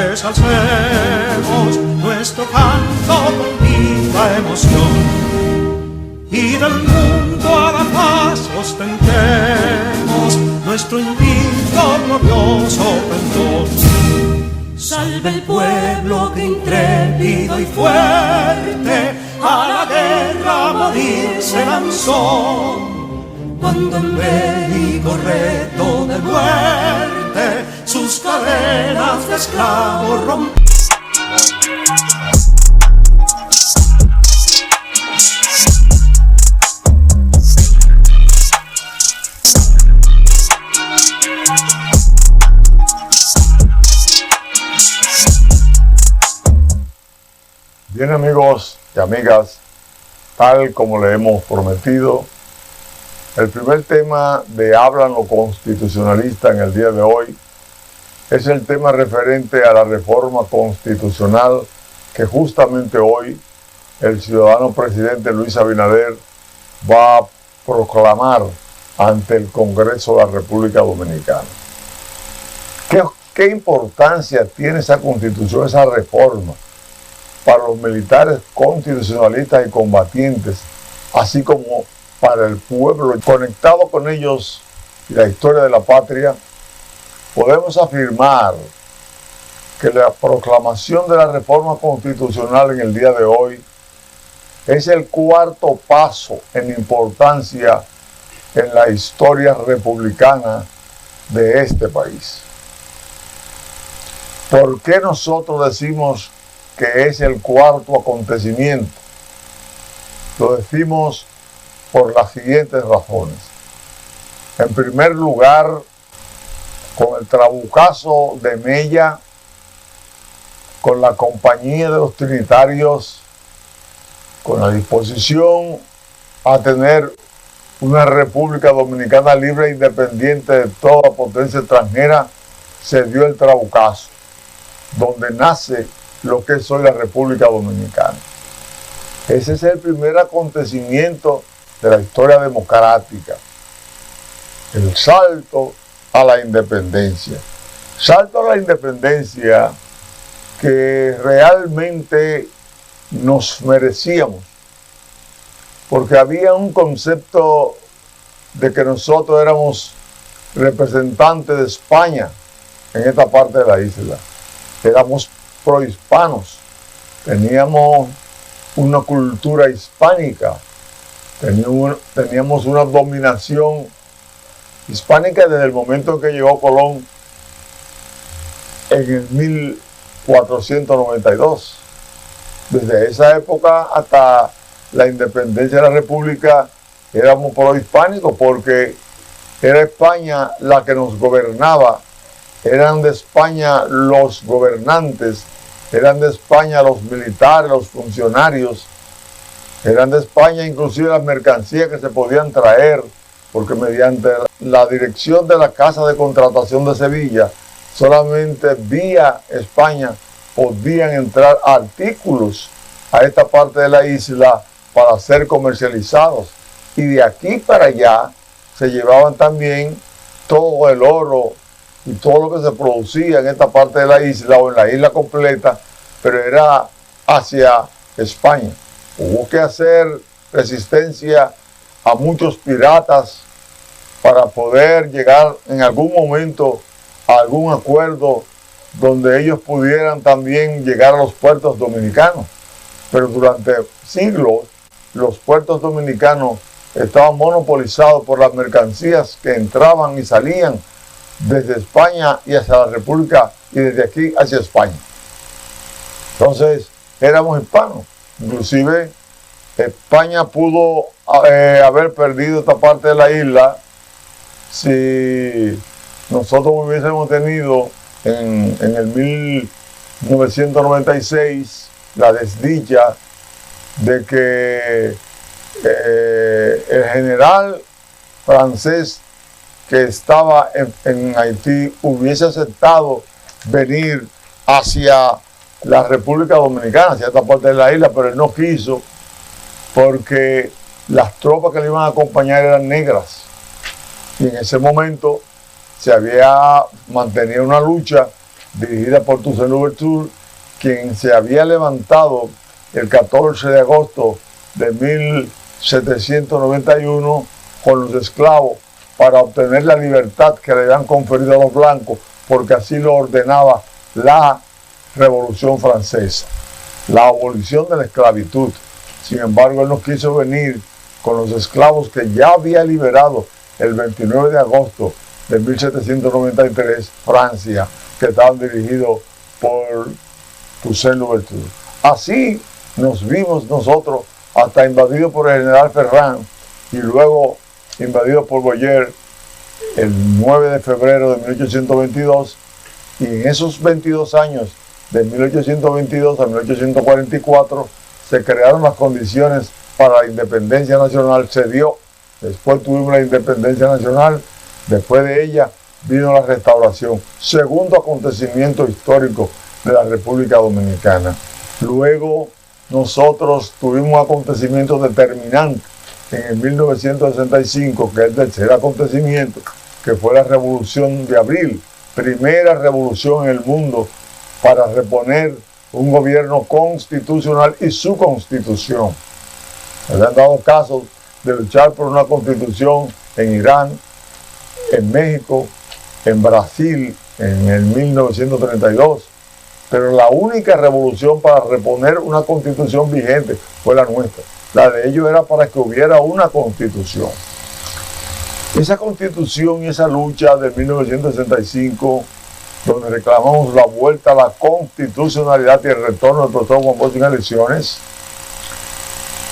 pues alcemos nuestro canto con viva emoción, y del mundo a la paz ostentemos nuestro invicto glorioso pendón. Salve el pueblo que intrépido y fuerte a la guerra a morir se lanzó, cuando en bélico reto de muerte sus cadenas de esclavos rompió. Bien, amigos y amigas, tal como le hemos prometido, el primer tema de Hablan los Constitucionalistas en el día de hoy es el tema referente a la reforma constitucional que justamente hoy el ciudadano presidente Luis Abinader va a proclamar ante el Congreso de la República Dominicana. ¿Qué importancia tiene esa constitución, esa reforma, para los militares constitucionalistas y combatientes, así como para el pueblo conectado con ellos y la historia de la patria? Podemos afirmar que la proclamación de la reforma constitucional en el día de hoy es el cuarto paso en importancia en la historia republicana de este país. ¿Por qué nosotros decimos que es el cuarto acontecimiento? Lo decimos por las siguientes razones. En primer lugar, con el trabucazo de Mella, con la compañía de los trinitarios, con la disposición a tener una República Dominicana libre e independiente de toda potencia extranjera, se dio el trabucazo, donde nace lo que es hoy la República Dominicana. Ese es el primer acontecimiento de la historia democrática, el salto a la independencia. Salto a la independencia que realmente nos merecíamos, porque había un concepto de que nosotros éramos representantes de España en esta parte de la isla. Éramos prohispanos, teníamos una cultura hispánica, teníamos una dominación hispánica desde el momento en que llegó Colón en el 1492. Desde esa época hasta la independencia de la República éramos prohispánicos, porque era España la que nos gobernaba, eran de España los gobernantes, eran de España los militares, los funcionarios, eran de España inclusive las mercancías que se podían traer, porque mediante la dirección de la Casa de Contratación de Sevilla, solamente vía España podían entrar artículos a esta parte de la isla para ser comercializados. Y de aquí para allá se llevaban también todo el oro y todo lo que se producía en esta parte de la isla o en la isla completa, pero era hacia España. Hubo que hacer resistencia a muchos piratas para poder llegar en algún momento a algún acuerdo donde ellos pudieran también llegar a los puertos dominicanos. Pero durante siglos los puertos dominicanos estaban monopolizados por las mercancías que entraban y salían desde España y hacia la República, y desde aquí hacia España. Entonces éramos hispanos. Inclusive España pudo haber perdido esta parte de la isla si nosotros hubiésemos tenido en el 1996 la desdicha de que el general francés que estaba en Haití hubiese aceptado venir hacia la República Dominicana, hacia esta parte de la isla, pero él no quiso, porque las tropas que le iban a acompañar eran negras. Y en ese momento se había mantenido una lucha dirigida por Toussaint Louverture, quien se había levantado el 14 de agosto de 1791 con los esclavos para obtener la libertad que le habían conferido a los blancos, porque así lo ordenaba la Revolución Francesa, la abolición de la esclavitud. Sin embargo, él no quiso venir con los esclavos que ya había liberado el 29 de agosto de 1793 Francia, que estaban dirigidos por Toussaint Louverture. Así nos vimos nosotros hasta invadidos por el general Ferrand y luego invadidos por Boyer el 9 de febrero de 1822, y en esos 22 años, de 1822 a 1844, se crearon las condiciones para la independencia nacional. Se dio, después tuvimos la independencia nacional, después de ella vino la restauración, segundo acontecimiento histórico de la República Dominicana. Luego nosotros tuvimos un acontecimiento determinante en el 1965, que es el tercer acontecimiento, que fue la Revolución de Abril, primera revolución en el mundo para reponer un gobierno constitucional y su constitución. Habían dado casos de luchar por una constitución en Irán, en México, en Brasil, en el 1932, pero la única revolución para reponer una constitución vigente fue la nuestra. La de ellos era para que hubiera una constitución. Esa constitución y esa lucha de 1965, donde reclamamos la vuelta a la constitucionalidad y el retorno del profesor Juan Bosch en elecciones,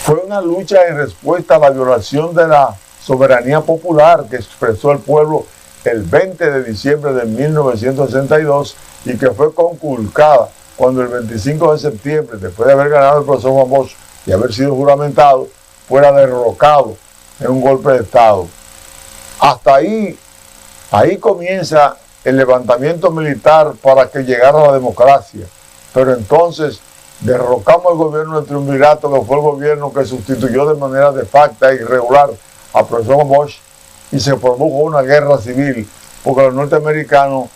fue una lucha en respuesta a la violación de la soberanía popular que expresó el pueblo el 20 de diciembre de 1962 y que fue conculcada cuando el 25 de septiembre, después de haber ganado el profesor Juan Bosch y haber sido juramentado, fuera derrocado en un golpe de Estado. Hasta ahí comienza el levantamiento militar para que llegara la democracia. Pero entonces derrocamos el gobierno del triunvirato, que fue el gobierno que sustituyó de manera de facto e irregular al profesor Juan Bosch, y se produjo una guerra civil, porque los norteamericanos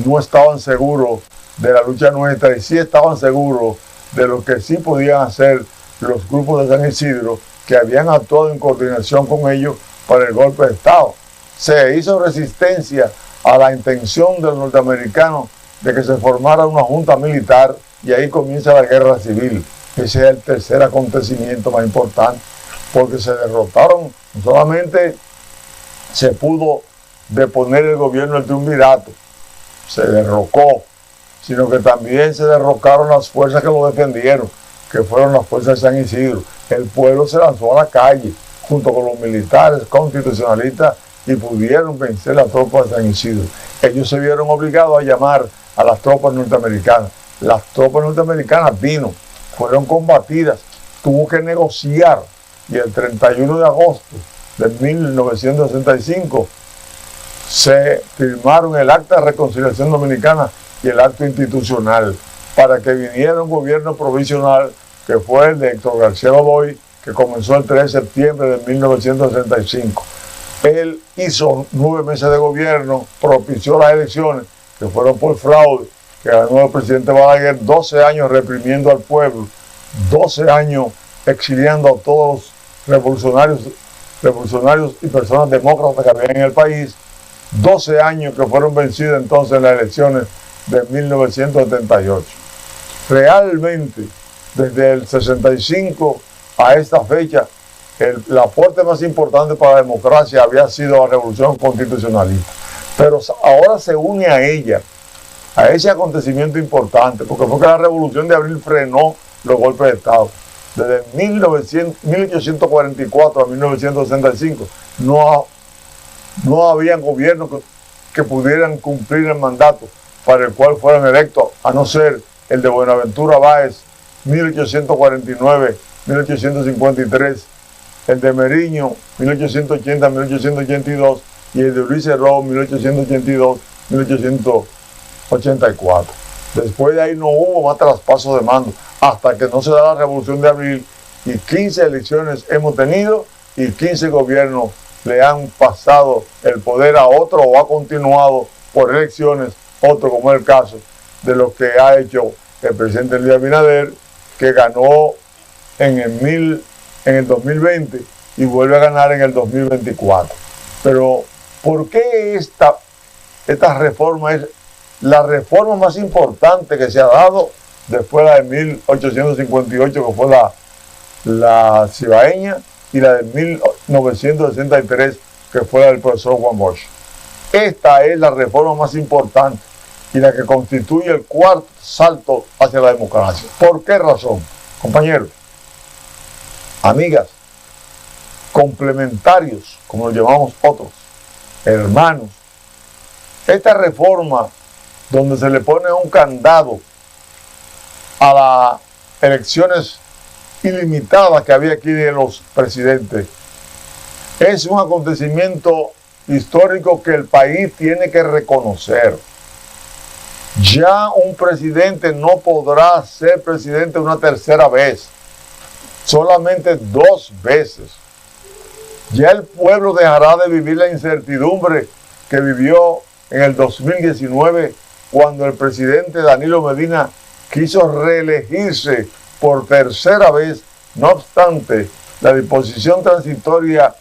no estaban seguros de la lucha nuestra y sí estaban seguros de lo que sí podían hacer los grupos de San Isidro, que habían actuado en coordinación con ellos para el golpe de Estado. Se hizo resistencia a la intención de los norteamericanos de que se formara una junta militar, y ahí comienza la guerra civil. Ese es el tercer acontecimiento más importante, porque se derrotaron, no solamente se pudo deponer el gobierno del triunvirato, se derrocó, sino que también se derrocaron las fuerzas que lo defendieron, que fueron las fuerzas de San Isidro. El pueblo se lanzó a la calle junto con los militares constitucionalistas y pudieron vencer las tropas de San Isidro. Ellos se vieron obligados a llamar a las tropas norteamericanas. Las tropas norteamericanas fueron combatidas, tuvo que negociar, y el 31 de agosto de 1965 se firmaron el Acta de Reconciliación Dominicana y el acto institucional para que viniera un gobierno provisional, que fue el de Héctor García Godoy, que comenzó el 3 de septiembre de 1965. Él hizo 9 meses de gobierno, propició las elecciones, que fueron por fraude, que ganó el presidente Balaguer, 12 años reprimiendo al pueblo, 12 años exiliando a todos los revolucionarios y personas demócratas que había en el país, 12 años que fueron vencidos entonces en las elecciones de 1978. Realmente, desde el 65 a esta fecha, el aporte más importante para la democracia había sido la revolución constitucionalista. Pero ahora se une a ella, a ese acontecimiento importante, porque fue que la Revolución de Abril frenó los golpes de Estado. Desde 1844 a 1965 no había gobiernos que pudieran cumplir el mandato para el cual fueran electos, a no ser el de Buenaventura Báez, 1849-1853, el de Meriño, 1880-1882, y el de Ulises Rowe, 1882-1884. Después de ahí no hubo más traspaso de mando, hasta que no se da la Revolución de Abril, y 15 elecciones hemos tenido, y 15 gobiernos le han pasado el poder a otro o ha continuado por elecciones, otro, como es el caso de lo que ha hecho el presidente Luis Abinader, que ganó en el 2020 y vuelve a ganar en el 2024. Pero, ¿por qué esta reforma es la reforma más importante que se ha dado después de la de 1858, que fue la cibaeña, y la de 1963, que fue la del profesor Juan Bosch? Esta es la reforma más importante y la que constituye el cuarto salto hacia la democracia. ¿Por qué razón? Compañeros, amigas, complementarios, como lo llamamos otros, hermanos, esta reforma donde se le pone un candado a las elecciones ilimitadas que había aquí de los presidentes, es un acontecimiento histórico que el país tiene que reconocer. Ya un presidente no podrá ser presidente una tercera vez, solamente 2 veces. Ya el pueblo dejará de vivir la incertidumbre que vivió en el 2019, cuando el presidente Danilo Medina quiso reelegirse por tercera vez. No obstante, la disposición transitoria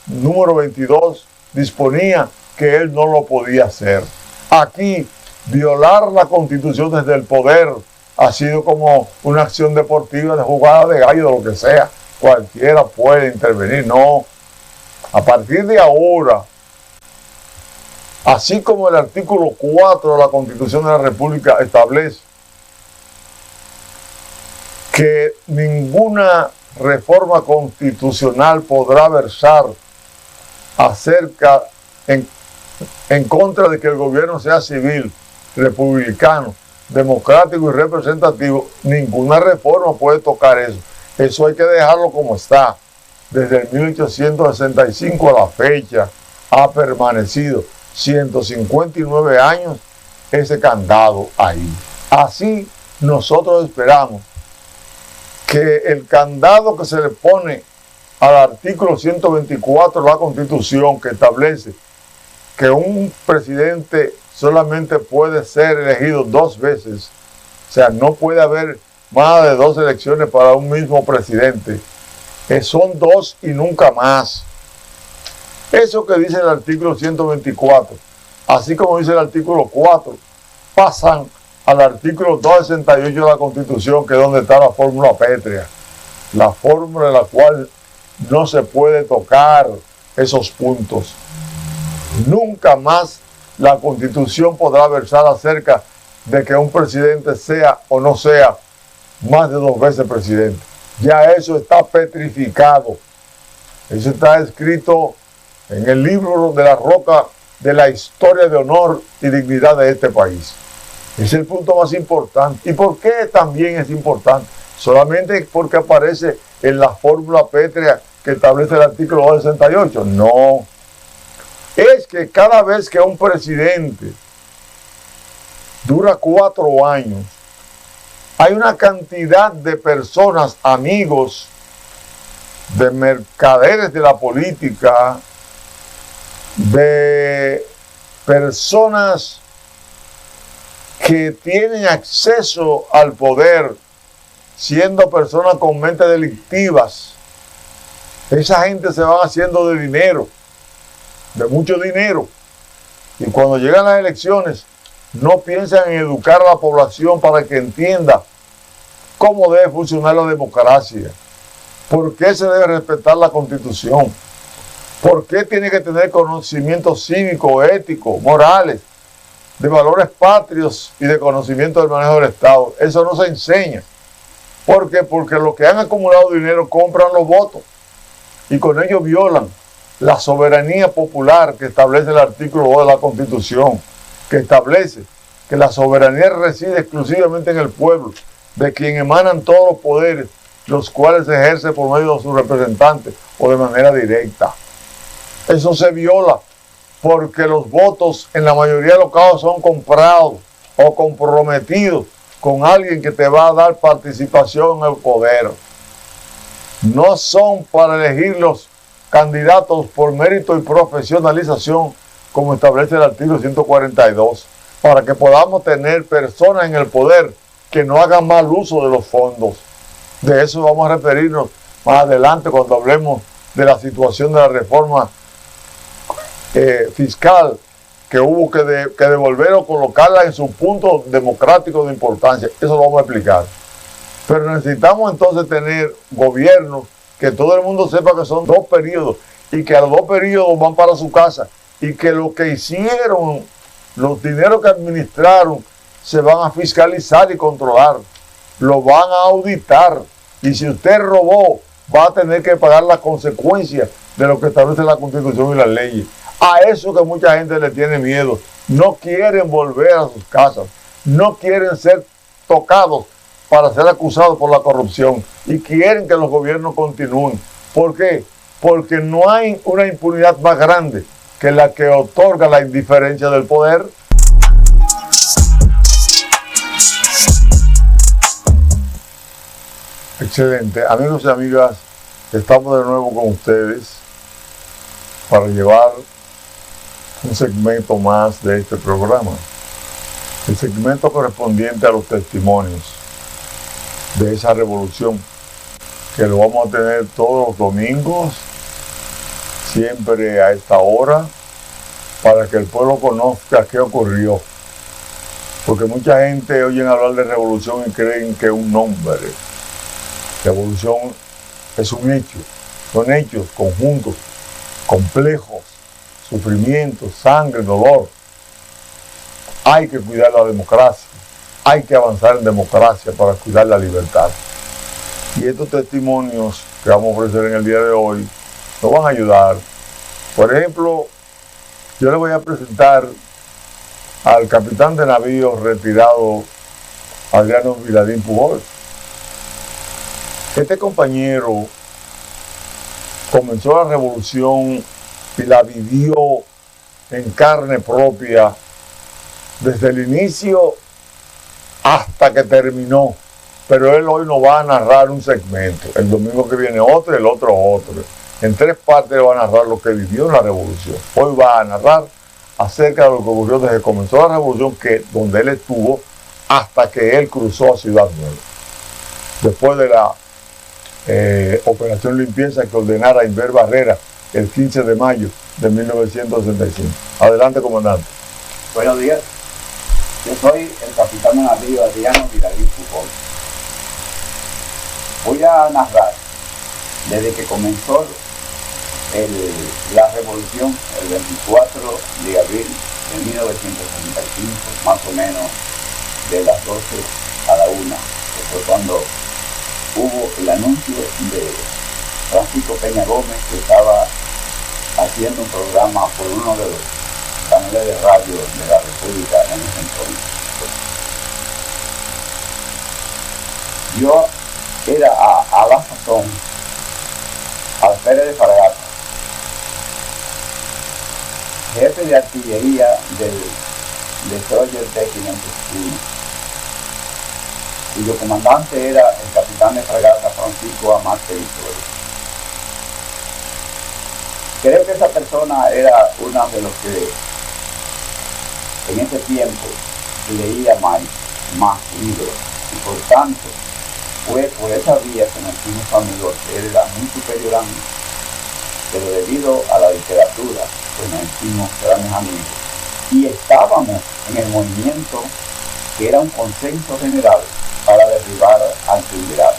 número 22 disponía que él no lo podía hacer. Aquí, violar la Constitución desde el poder ha sido como una acción deportiva, de jugada de gallo, de lo que sea. Cualquiera puede intervenir. No. A partir de ahora, así como el artículo 4 de la Constitución de la República establece que ninguna reforma constitucional podrá versar en contra de que el gobierno sea civil, republicano, democrático y representativo, ninguna reforma puede tocar eso. Eso hay que dejarlo como está. Desde el 1865 a la fecha ha permanecido 159 años ese candado ahí. Así nosotros esperamos que el candado que se le pone al artículo 124 de la Constitución, que establece que un presidente solamente puede ser elegido 2 veces, o sea, no puede haber más de 2 elecciones para un mismo presidente, son 2 y nunca más. Eso que dice el artículo 124, así como dice el artículo 4, pasan al artículo 268 de la Constitución, que es donde está la fórmula pétrea, la fórmula en la cual no se puede tocar esos puntos. Nunca más la Constitución podrá versar acerca de que un presidente sea o no sea más de 2 veces presidente. Ya eso está petrificado. Eso está escrito en el libro de la roca de la historia de honor y dignidad de este país. Es el punto más importante. ¿Y por qué también es importante? Solamente porque aparece en la fórmula pétrea que establece el artículo 268. No. Es que cada vez que un presidente dura 4 años, hay una cantidad de personas, amigos, de mercaderes de la política, de personas que tienen acceso al poder, siendo personas con mentes delictivas. Esa gente se va haciendo de dinero, de mucho dinero, y cuando llegan las elecciones no piensan en educar a la población para que entienda cómo debe funcionar la democracia, por qué se debe respetar la Constitución, por qué tiene que tener conocimientos cívicos, éticos, morales, de valores patrios y de conocimiento del manejo del Estado. Eso no se enseña. ¿Por qué? Porque los que han acumulado dinero compran los votos y con ello violan la soberanía popular que establece el artículo 2 de la Constitución, que establece que la soberanía reside exclusivamente en el pueblo, de quien emanan todos los poderes, los cuales se ejerce por medio de sus representantes o de manera directa. Eso se viola porque los votos en la mayoría de los casos son comprados o comprometidos con alguien que te va a dar participación en el poder. No son para elegir los candidatos por mérito y profesionalización, como establece el artículo 142. para que podamos tener personas en el poder que no hagan mal uso de los fondos. De eso vamos a referirnos más adelante cuando hablemos de la situación de la reforma fiscal que hubo que devolver o colocarla en su punto democrático de importancia. Eso lo vamos a explicar. Pero necesitamos entonces tener gobiernos que todo el mundo sepa que son 2 periodos y que a los 2 periodos van para su casa y que lo que hicieron, los dineros que administraron, se van a fiscalizar y controlar, lo van a auditar, y si usted robó, va a tener que pagar las consecuencias de lo que establece la Constitución y las leyes. A eso que mucha gente le tiene miedo, no quieren volver a sus casas, no quieren ser tocados para ser acusados por la corrupción y quieren que los gobiernos continúen. ¿Por qué? Porque no hay una impunidad más grande que la que otorga la indiferencia del poder. Excelente. Amigos y amigas, estamos de nuevo con ustedes para llevar un segmento más de este programa. El segmento correspondiente a los testimonios de esa revolución, que lo vamos a tener todos los domingos, siempre a esta hora, para que el pueblo conozca qué ocurrió. Porque mucha gente oye hablar de revolución y creen que es un nombre. Revolución es un hecho, son hechos conjuntos, complejos, sufrimiento, sangre, dolor. Hay que cuidar la democracia, hay que avanzar en democracia para cuidar la libertad. Y estos testimonios que vamos a ofrecer en el día de hoy nos van a ayudar. Por ejemplo, yo le voy a presentar al capitán de navío retirado Adriano Viladín Pujol. Este compañero comenzó la revolución y la vivió en carne propia desde el inicio hasta que terminó. Pero él hoy nos va a narrar un segmento. El domingo que viene otro y el otro otro. En 3 partes le va a narrar lo que vivió en la revolución. Hoy va a narrar acerca de lo que ocurrió desde que comenzó la revolución, donde él estuvo, hasta que él cruzó a Ciudad Nueva. Después de la operación limpieza que ordenara Inver Barrera el 15 de mayo de 1965. Adelante, comandante. Buenos días. Yo soy el capitán de navío Adriano Viladín Pujol. Voy a narrar desde que comenzó la revolución el 24 de abril de 1965, más o menos de las 12 a la 1, que fue cuando hubo el anuncio de Francisco Peña Gómez, que estaba haciendo un programa por uno de los canales de radio de la República en ese entonces. Yo era a la sazón alférez de fragata, jefe de artillería del destroyer T-501, cuyo comandante era el capitán de fragata Francisco Amarte Victoria. Creo que esa persona era una de los que en ese tiempo leía más libros, y por tanto fue por esa vía que nos hicimos amigos. Él era muy superior a mí, pero debido a la literatura pues nos hicimos grandes amigos y estábamos en el movimiento que era un consenso general para derribar al triunvirato.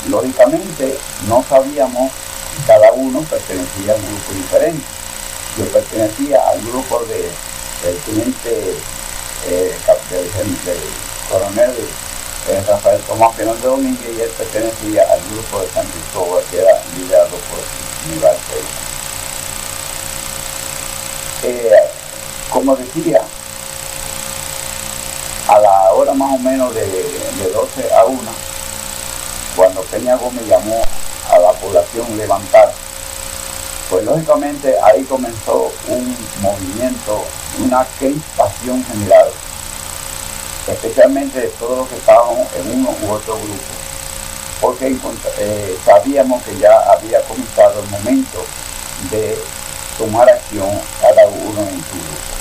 Lógicamente no sabíamos, cada uno pertenecía a un grupo diferente. Yo pertenecía al grupo del teniente del coronel Rafael Tomás Fernández Domínguez, y él pertenecía al grupo de San Cristóbal, que era liderado por Aníbal Peña. Como decía, a la hora más o menos de 12 a 1, cuando Peña Gómez llamó a la población levantar, pues lógicamente ahí comenzó un movimiento, una crispación general, especialmente de todos los que estábamos en uno u otro grupo, porque sabíamos que ya había comenzado el momento de tomar acción cada uno en su grupo.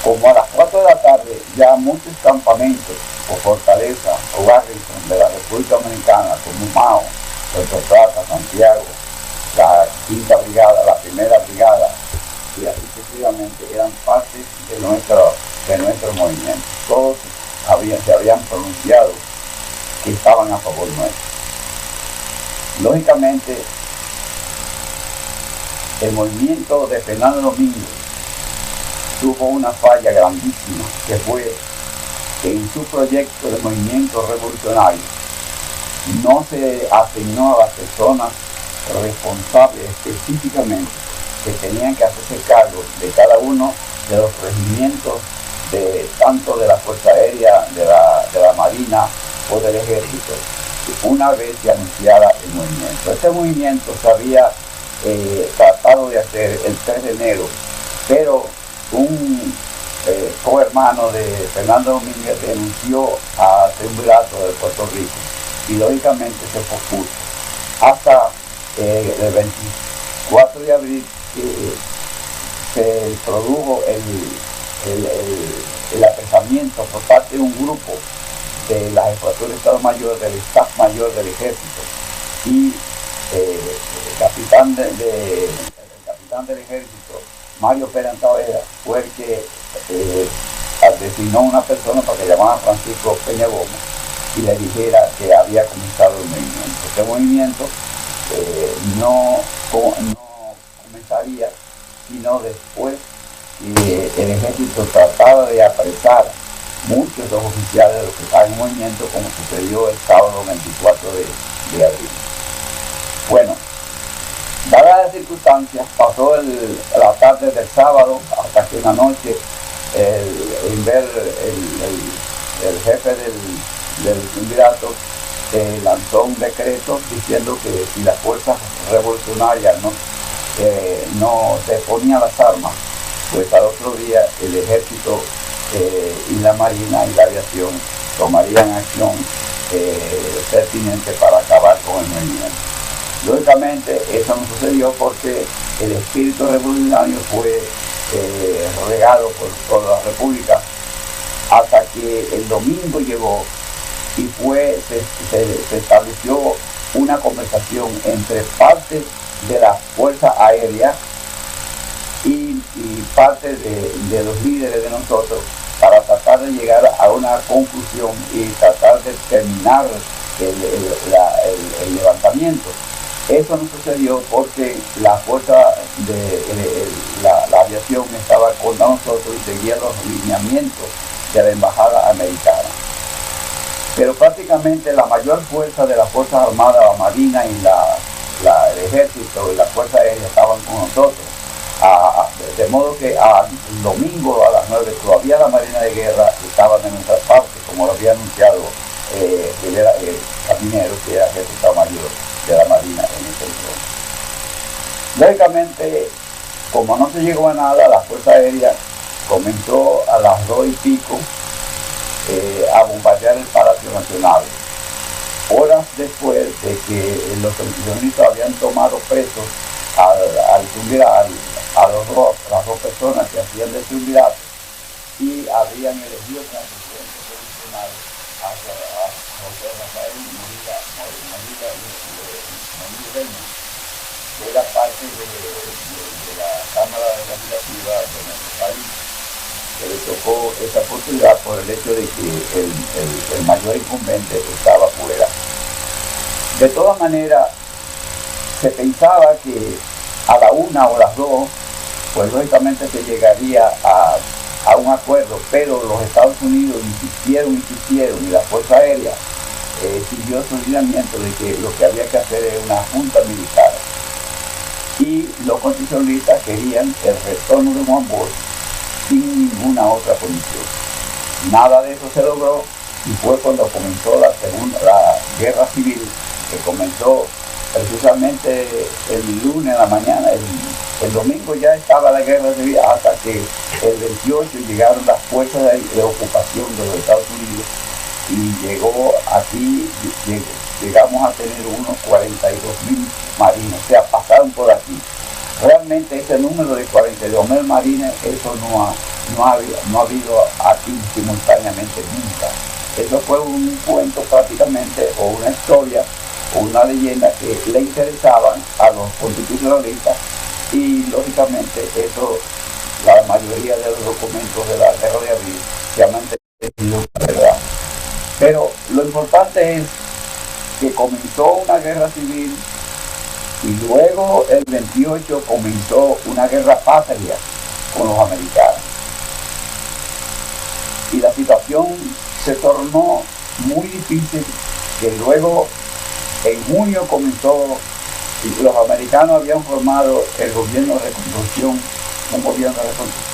Como a las 4 de la tarde, ya muchos campamentos o fortalezas o garrison de la República Dominicana, como Mao, Puerto Plata, Santiago, la quinta brigada, la primera brigada, y así sucesivamente, eran parte de nuestro movimiento. Todos se habían pronunciado que estaban a favor nuestro. Lógicamente, el movimiento de Fernando Domínguez tuvo una falla grandísima, que fue que en su proyecto de movimiento revolucionario no se asignó a las personas responsables específicamente que tenían que hacerse cargo de cada uno de los regimientos, tanto de la Fuerza Aérea, de la Marina o del Ejército, una vez se anunciara el movimiento. Este movimiento se había tratado de hacer el 3 de enero, pero un cohermano de Fernando Domínguez denunció a Triunvirato de Puerto Rico y lógicamente se pospuso hasta el 24 de abril se produjo el apresamiento por parte de un grupo de la Jefatura de Estado Mayor, del Staff Mayor del Ejército, y el capitán del Ejército, Mario Pérez Tavera, fue el que designó una persona para que llamara a Francisco Peña Gómez y le dijera que había comenzado el movimiento. Este movimiento no comenzaría sino después que el Ejército trataba de apresar muchos de los oficiales de los que estaban en movimiento, como sucedió el sábado 24 de abril. Bueno, dadas las circunstancias, pasó la tarde del sábado hasta que una noche el jefe del triunvirato lanzó un decreto diciendo que si las fuerzas revolucionarias no se ponían las armas, pues al otro día el Ejército y la Marina y la Aviación tomarían acción pertinente para acabar con el movimiento. Lógicamente eso no sucedió porque el espíritu revolucionario fue regado por la República hasta que el domingo llegó y se estableció una conversación entre parte de la Fuerza Aérea y parte de los líderes de nosotros para tratar de llegar a una conclusión y tratar de terminar el levantamiento. Eso no sucedió porque la fuerza de la aviación estaba con nosotros y seguía los lineamientos de la embajada americana. Pero prácticamente la mayor fuerza de las Fuerzas Armadas, la Marina y el Ejército y la Fuerza Aérea estaban con nosotros. De modo que el domingo a las 9 todavía la Marina de Guerra estaba de nuestra parte, como lo había anunciado Rivera Caminero, que era jefe de Estado Mayor de la Marina en ese entonces. Lógicamente, como no se llegó a nada, la Fuerza Aérea comenzó a las 2 y pico a bombardear el Palacio Nacional. Horas después de que los expedicionistas habían tomado presos a las dos personas que hacían de triunvirato y habían elegido como presidente provisional a José Rafael Morillo Reina, que era parte de la Cámara Legislativa de nuestro país, que le tocó esa oportunidad por el hecho de que el mayor incumbente estaba fuera. De todas maneras, se pensaba que a la 1 o las 2, pues lógicamente se llegaría a un acuerdo, pero los Estados Unidos insistieron y la Fuerza Aérea siguió su lineamiento de que lo que había que hacer era una junta militar. Y los constitucionalistas querían el retorno de Juan Bosch sin ninguna otra condición. Nada de eso se logró y fue cuando comenzó la guerra civil, que comenzó precisamente el lunes en la mañana. El domingo ya estaba la guerra civil hasta que el 28 llegaron las fuerzas de ocupación de los Estados Unidos y llegamos a tener unos 42.000 marinos, o sea, pasaron por aquí. realmente ese número de 42.000 marines, eso no ha habido aquí simultáneamente nunca. Eso fue un cuento prácticamente, o una historia, o una leyenda que le interesaban a los constitucionalistas, y lógicamente eso, la mayoría de los documentos de la guerra de abril se han mantenido, ¿verdad? Pero lo importante es que comenzó una guerra civil y luego el 28 comenzó una guerra patria con los americanos. Y la situación se tornó muy difícil, que luego en junio comenzó, y los americanos habían formado el gobierno de reconstrucción, un gobierno de reconstrucción.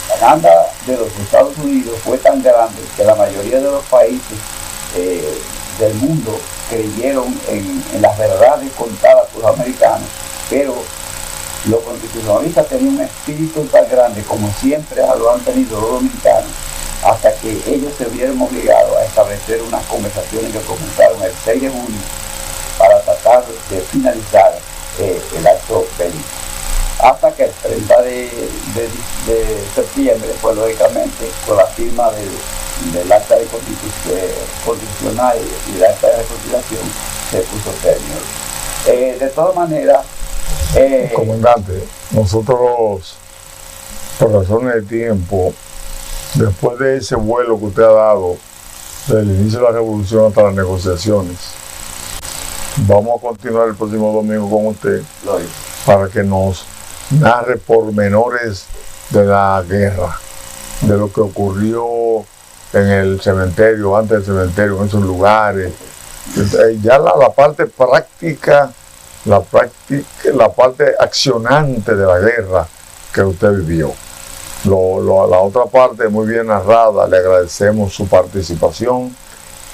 La demanda de los Estados Unidos fue tan grande que la mayoría de los países del mundo creyeron en las verdades contadas por los americanos, pero los constitucionalistas tenían un espíritu tan grande, como siempre lo han tenido los dominicanos, hasta que ellos se vieron obligados a establecer unas conversaciones que comenzaron el 6 de junio para tratar de finalizar el acto bélico. Hasta que el 30 de septiembre, pues lógicamente, con la firma del acta de constitucional y del acta de reconciliación, se puso término. De todas maneras, comandante, nosotros, por razones de tiempo, después de ese vuelo que usted ha dado, desde el inicio de la revolución hasta las negociaciones, vamos a continuar el próximo domingo con usted para que nos narre pormenores de la guerra, de lo que ocurrió en el cementerio, antes del cementerio, en esos lugares. Ya la parte práctica, la parte accionante de la guerra que usted vivió. La otra parte muy bien narrada, le agradecemos su participación.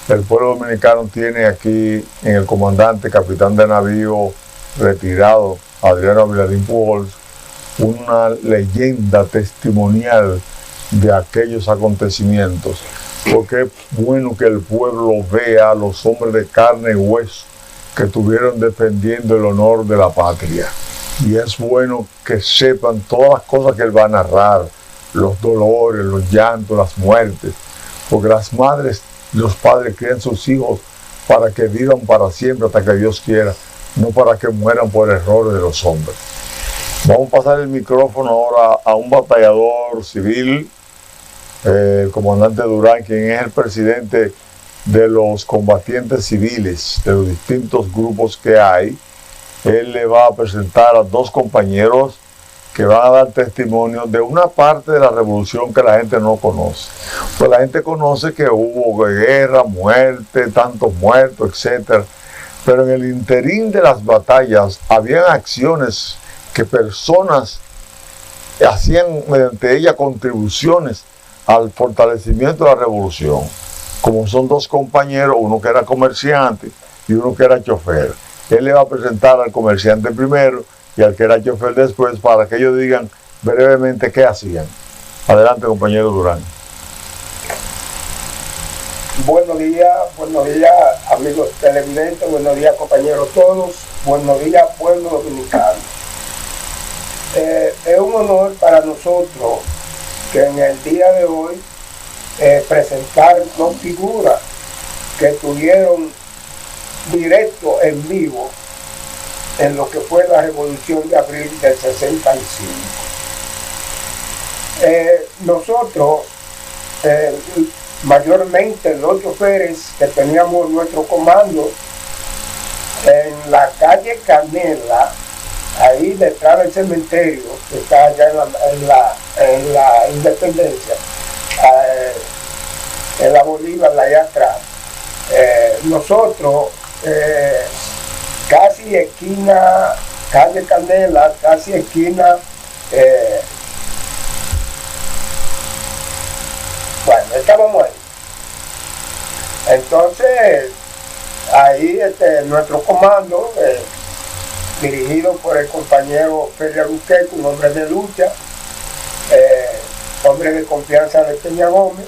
El pueblo dominicano tiene aquí en el comandante, capitán de navío retirado, Adriano Vilarín Pujols, una leyenda testimonial de aquellos acontecimientos, porque es bueno que el pueblo vea a los hombres de carne y hueso que estuvieron defendiendo el honor de la patria, y es bueno que sepan todas las cosas que él va a narrar, los dolores, los llantos, las muertes, porque las madres y los padres crían sus hijos para que vivan para siempre hasta que Dios quiera, no para que mueran por errores de los hombres. Vamos a pasar el micrófono ahora a un batallador civil, el comandante Durán, quien es el presidente de los combatientes civiles de los distintos grupos que hay. Él le va a presentar a dos compañeros que van a dar testimonio de una parte de la revolución que la gente no conoce. Pues la gente conoce que hubo guerra, muerte, tantos muertos, etc. Pero en el interín de las batallas habían acciones que personas hacían mediante ella contribuciones al fortalecimiento de la revolución, como son dos compañeros, uno que era comerciante y uno que era chofer. Él le va a presentar al comerciante primero y al que era chofer después, para que ellos digan brevemente qué hacían. Adelante, compañero Durán. Buenos días, amigos televidentes, buenos días, compañeros todos, buenos días, pueblo dominicano. Es un honor para nosotros que en el día de hoy presentar dos figuras que estuvieron directo en vivo en lo que fue la Revolución de Abril del 65. Nosotros, mayormente los choferes que teníamos nuestro comando en la calle Canela, ahí detrás del cementerio, que está allá en la Independencia, en la Bolívar, allá atrás. Nosotros, casi esquina, calle Canela, casi esquina, bueno, estábamos ahí. Entonces, ahí nuestro comando dirigido por el compañero Félix Albuquerque, un hombre de lucha, hombre de confianza de Peña Gómez.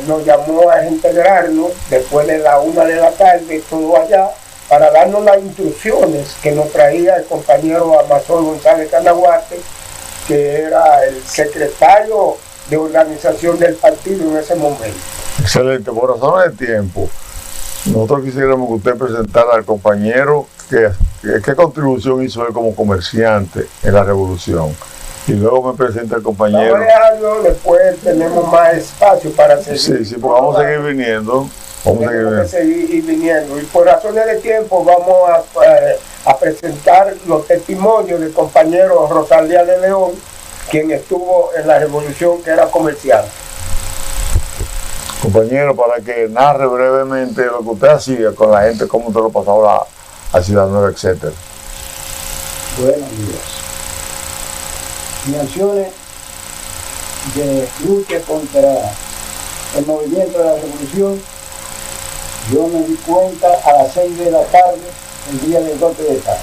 Nos llamó a integrarnos después de la 1 de la tarde, todo allá, para darnos las instrucciones que nos traía el compañero Amazon González Canaguate, que era el secretario de organización del partido en ese momento. Excelente. Por razones de tiempo, nosotros quisiéramos que usted presentara al compañero qué contribución hizo él como comerciante en la revolución. Y luego me presenta el compañero. Vamos a dejarlo, después tenemos más espacio para seguir. Sí, porque vamos a seguir viniendo. Tenemos que seguir viniendo. Y por razones de tiempo vamos a presentar los testimonios del compañero Rosalía de León, quien estuvo en la revolución, que era comercial. Compañero, para que narre brevemente lo que usted hacía con la gente, cómo usted lo pasaba a Ciudad Nueva, etcétera. Buenos días. Mis acciones de lucha contra el movimiento de la revolución, yo me di cuenta a las 6 de la tarde, el día del golpe de Estado.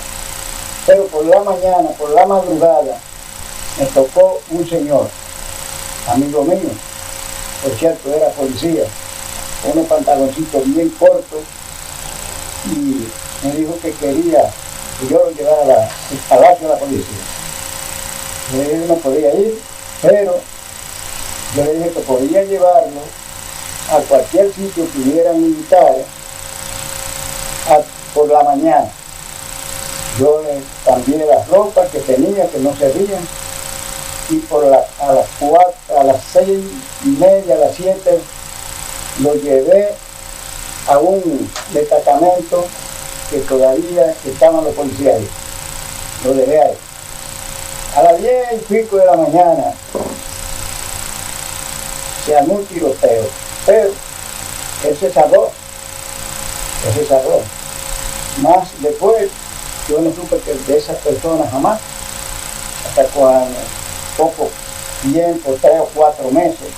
Pero por la mañana, por la madrugada, me tocó un señor, amigo mío, por cierto, era policía, con unos pantaloncitos bien cortos, y me dijo que quería que yo lo llevara al palacio de la policía. Yo le dije que no podía ir, pero yo le dije que podía llevarlo a cualquier sitio que hubiera militares por la mañana. Yo le cambié las ropas que tenía, que no servían, y a las 6:30, a las 7, lo llevé a un destacamento que todavía estaban los policías ahí. Lo dejé ahí. A las 10:00 de la mañana se armó un tiroteo, pero él se salvó. Más después, yo no supe que de esas personas jamás, hasta cuando poco tiempo, 3 o 4 meses,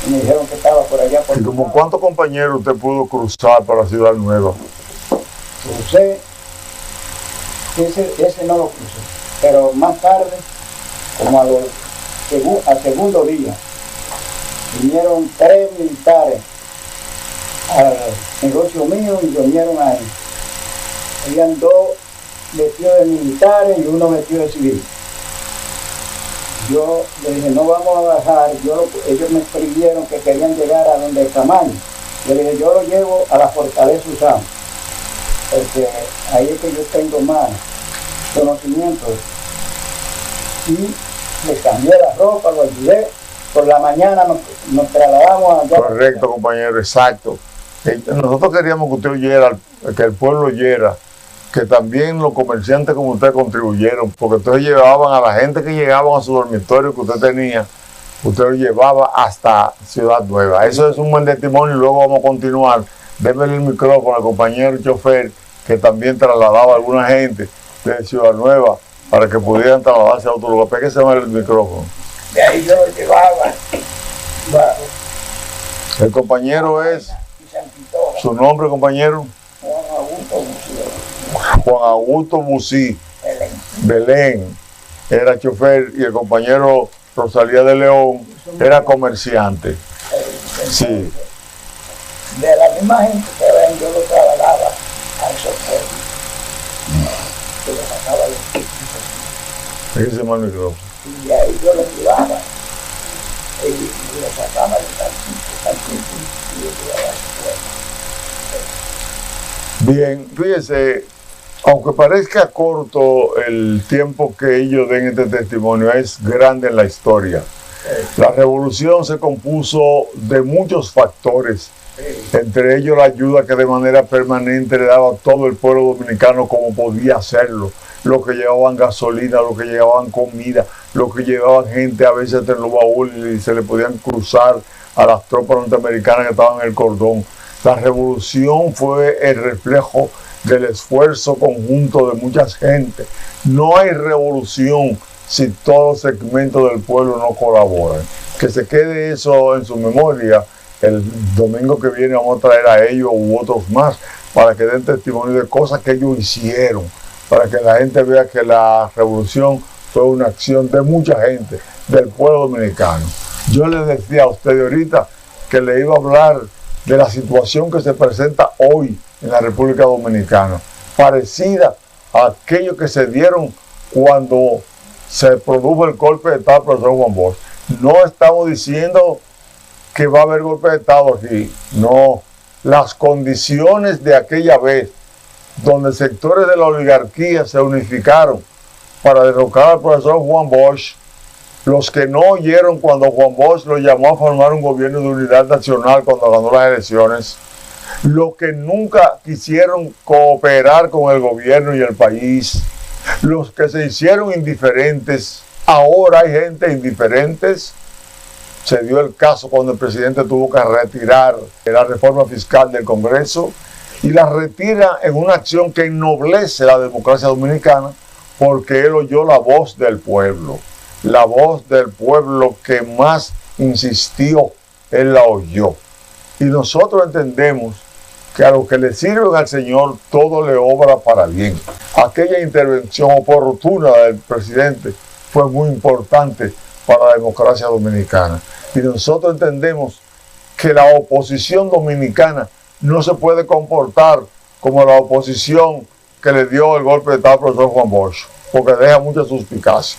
y me dijeron que estaba por allá. ¿Y como cuántos compañeros usted pudo cruzar para Ciudad Nueva? Crucé, ese no lo crucé, pero más tarde, como al segundo día, vinieron 3 militares al negocio mío y vinieron ahí. Habían 2 vestidos de militares y 1 vestido de civil. Yo le dije, no vamos a bajar. Ellos me escribieron que querían llegar a donde el Camaño. Yo le dije, yo lo llevo a la Fortaleza Usán, porque ahí es que yo tengo más conocimiento. Y le cambié la ropa, lo ayudé. Por la mañana nos trasladamos allá. Correcto, compañero, exacto. Nosotros queríamos que usted oyera, que el pueblo oyera, que también los comerciantes como usted contribuyeron, porque ustedes llevaban a la gente que llegaban a su dormitorio que usted tenía, usted lo llevaba hasta Ciudad Nueva. Eso es un buen testimonio y luego vamos a continuar. Démele el micrófono al compañero chofer que también trasladaba a alguna gente de Ciudad Nueva para que pudieran trasladarse a otro lugar. Pégase más el micrófono. De ahí yo lo llevaba. Bueno, El compañero es, su nombre, compañero, Juan Augusto Musí, Belén, era chofer, y el compañero Rosalía de León era comerciante. Sí. De la misma gente que ven, yo lo trasladaba a esos pueblos. Yo lo sacaba de aquí. Fíjese más el micrófono. Y ahí yo lo llevaba. Y lo sacaba de tal sitio, y lo llevaba a su pueblo. Bien, fíjese, aunque parezca corto el tiempo que ellos den este testimonio, es grande en la historia. La revolución se compuso de muchos factores, entre ellos la ayuda que de manera permanente le daba a todo el pueblo dominicano como podía hacerlo. Los que llevaban gasolina, los que llevaban comida, los que llevaban gente a veces en los baúles y se le podían cruzar a las tropas norteamericanas que estaban en el cordón. La revolución fue el reflejo del esfuerzo conjunto de mucha gente. No hay revolución si todos los segmentos del pueblo no colaboran. Que se quede eso en su memoria. El domingo que viene vamos a traer a ellos u otros más para que den testimonio de cosas que ellos hicieron para que la gente vea que la revolución fue una acción de mucha gente, del pueblo dominicano. Yo les decía a ustedes ahorita que le iba a hablar de la situación que se presenta hoy en la República Dominicana, parecida a aquello que se dieron cuando se produjo el golpe de Estado del profesor Juan Bosch. No estamos diciendo que va a haber golpe de Estado aquí, no. Las condiciones de aquella vez, donde sectores de la oligarquía se unificaron para derrocar al profesor Juan Bosch, los que no oyeron cuando Juan Bosch lo llamó a formar un gobierno de unidad nacional cuando ganó las elecciones, los que nunca quisieron cooperar con el gobierno y el país, los que se hicieron indiferentes, ahora hay gente indiferentes. Se dio el caso cuando el presidente tuvo que retirar la reforma fiscal del Congreso y la retira en una acción que ennoblece la democracia dominicana porque él oyó la voz del pueblo. La voz del pueblo que más insistió, él la oyó. Y nosotros entendemos que a lo que le sirven al Señor, todo le obra para bien. Aquella intervención oportuna del presidente fue muy importante para la democracia dominicana. Y nosotros entendemos que la oposición dominicana no se puede comportar como la oposición que le dio el golpe de Estado al profesor Juan Bosch, porque deja mucha suspicacia.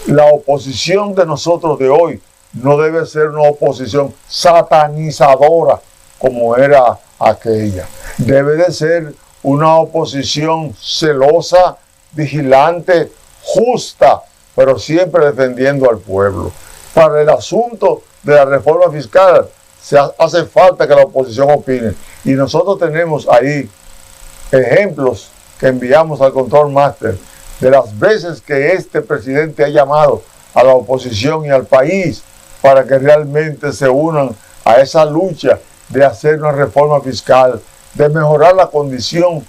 La oposición de nosotros de hoy no debe ser una oposición satanizadora como era aquella. Debe de ser una oposición celosa, vigilante, justa, pero siempre defendiendo al pueblo. Para el asunto de la reforma fiscal hace falta que la oposición opine. Y nosotros tenemos ahí ejemplos que enviamos al Control Master de las veces que este presidente ha llamado a la oposición y al país para que realmente se unan a esa lucha de hacer una reforma fiscal, de mejorar la condición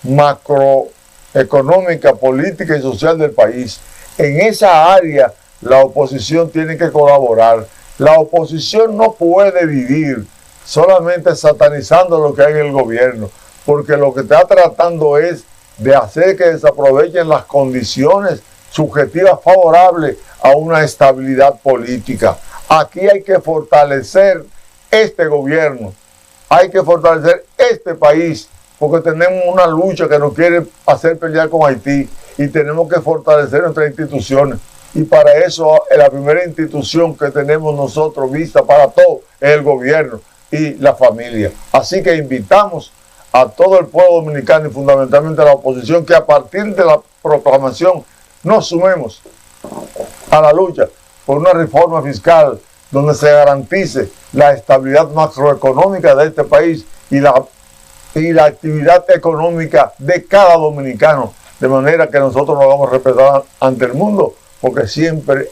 macroeconómica, política y social del país. En esa área la oposición tiene que colaborar. La oposición no puede vivir solamente satanizando lo que hay en el gobierno, porque lo que está tratando es de hacer que desaprovechen las condiciones subjetivas favorables a una estabilidad política. Aquí hay que fortalecer este gobierno, hay que fortalecer este país, porque tenemos una lucha que nos quiere hacer pelear con Haití y tenemos que fortalecer nuestras instituciones. Y para eso la primera institución que tenemos nosotros vista para todo es el gobierno y la familia. Así que invitamos a todo el pueblo dominicano y fundamentalmente a la oposición que a partir de la proclamación nos sumemos a la lucha por una reforma fiscal donde se garantice la estabilidad macroeconómica de este país y la actividad económica de cada dominicano, de manera que nosotros nos hagamos respetar ante el mundo, porque siempre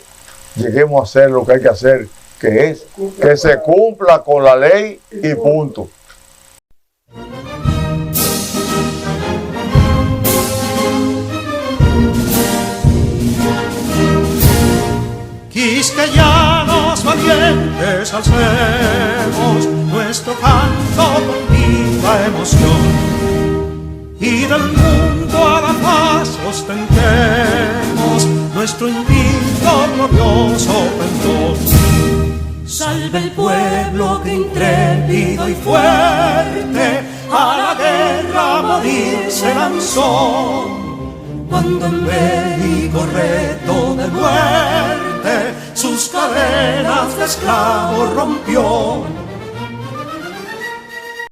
lleguemos a hacer lo que hay que hacer, que es que se cumpla con la ley y punto. Quisqueyanos valientes alcemos nuestro canto con viva emoción, y del mundo a la paz ostentemos nuestro invicto glorioso pendón. Salve el pueblo que intrépido y fuerte a la guerra a morir se lanzó, cuando en bélico reto de muerte sus cadenas de esclavos rompió.